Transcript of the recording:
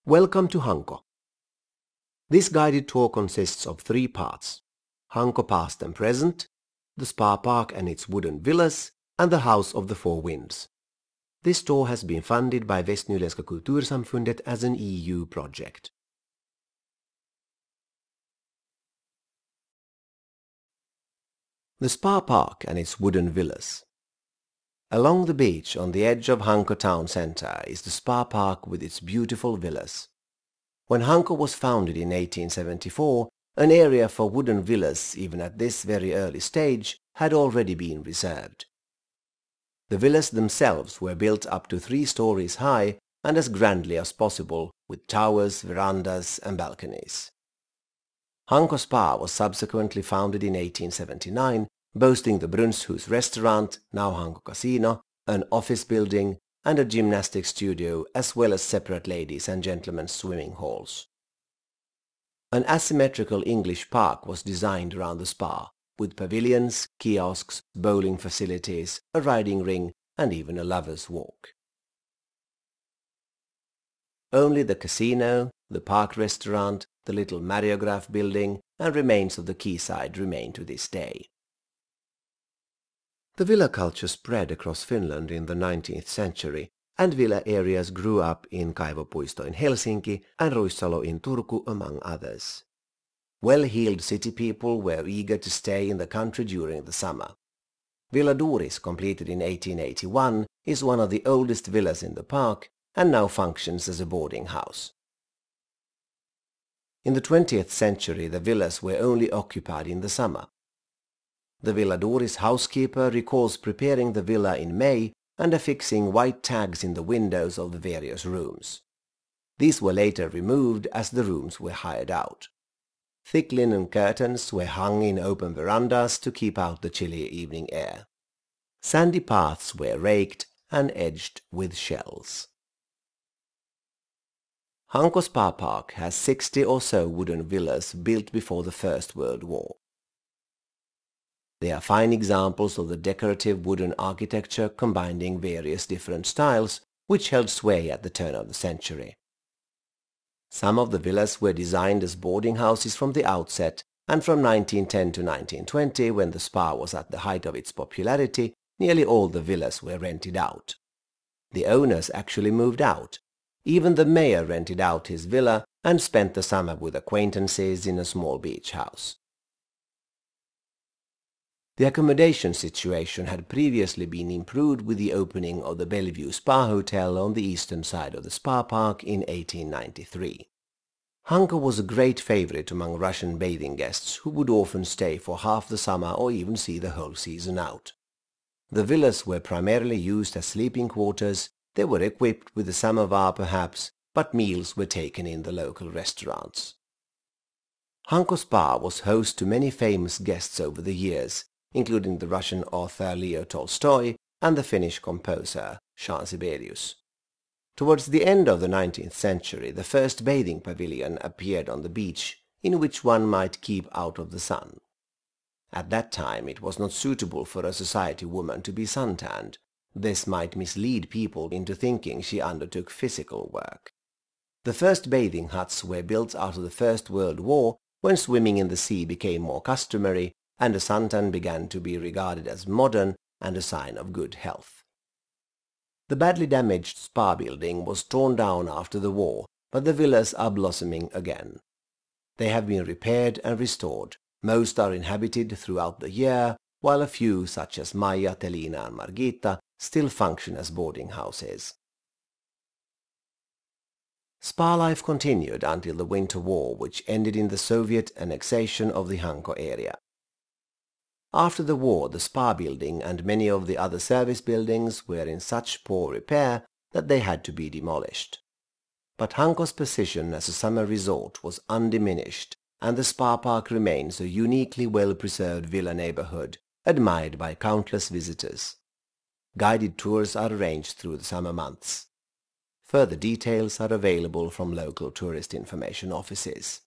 Welcome to Hanko. This guided tour consists of 3 parts: Hanko Past and Present, the Spa Park and its wooden villas, and the House of the Four Winds. This tour has been funded by Västnyländska Kultursamfundet as an EU project. The Spa Park and its wooden villas. Along the beach on the edge of Hanko town centre is the Spa Park with its beautiful villas. When Hanko was founded in 1874, an area for wooden villas, even at this very early stage, had already been reserved. The villas themselves were built up to 3 stories high and as grandly as possible, with towers, verandas and balconies. Hanko Spa was subsequently founded in 1879, boasting the Brunnshus restaurant, now Hanko Casino, an office building, and a gymnastics studio, as well as separate ladies' and gentlemen's swimming halls. An asymmetrical English park was designed around the spa, with pavilions, kiosks, bowling facilities, a riding ring, and even a lover's walk. Only the casino, the park restaurant, the little Mariograph building, and remains of the quayside remain to this day. The villa culture spread across Finland in the 19th century, and villa areas grew up in Kaivopuisto in Helsinki and Ruissalo in Turku, among others. Well-heeled city people were eager to stay in the country during the summer. Villa Duris, completed in 1881, is one of the oldest villas in the park and now functions as a boarding house. In the 20th century, the villas were only occupied in the summer. The Villa Duris housekeeper recalls preparing the villa in May and affixing white tags in the windows of the various rooms. These were later removed as the rooms were hired out. Thick linen curtains were hung in open verandas to keep out the chilly evening air. Sandy paths were raked and edged with shells. Hanko Spa Park has 60 or so wooden villas built before the First World War. They are fine examples of the decorative wooden architecture combining various different styles, which held sway at the turn of the century. Some of the villas were designed as boarding houses from the outset, and from 1910 to 1920, when the spa was at the height of its popularity, nearly all the villas were rented out. The owners actually moved out. Even the mayor rented out his villa and spent the summer with acquaintances in a small beach house. The accommodation situation had previously been improved with the opening of the Bellevue Spa Hotel on the eastern side of the spa park in 1893. Hanko was a great favorite among Russian bathing guests who would often stay for half the summer or even see the whole season out. The villas were primarily used as sleeping quarters. They were equipped with a samovar perhaps, but meals were taken in the local restaurants. Hanko Spa was host to many famous guests over the years, including the Russian author Leo Tolstoy and the Finnish composer Jean Sibelius. Towards the end of the 19th century, the first bathing pavilion appeared on the beach, in which one might keep out of the sun. At that time it was not suitable for a society woman to be suntanned. This might mislead people into thinking she undertook physical work. The first bathing huts were built after the First World War, when swimming in the sea became more customary and a suntan began to be regarded as modern and a sign of good health. The badly damaged spa building was torn down after the war, but the villas are blossoming again. They have been repaired and restored. Most are inhabited throughout the year, while a few, such as Maja, Telina and Margita, still function as boarding houses. Spa life continued until the Winter War, which ended in the Soviet annexation of the Hanko area. After the war, the spa building and many of the other service buildings were in such poor repair that they had to be demolished. But Hanko's position as a summer resort was undiminished, and the spa park remains a uniquely well-preserved villa neighborhood, admired by countless visitors. Guided tours are arranged through the summer months. Further details are available from local tourist information offices.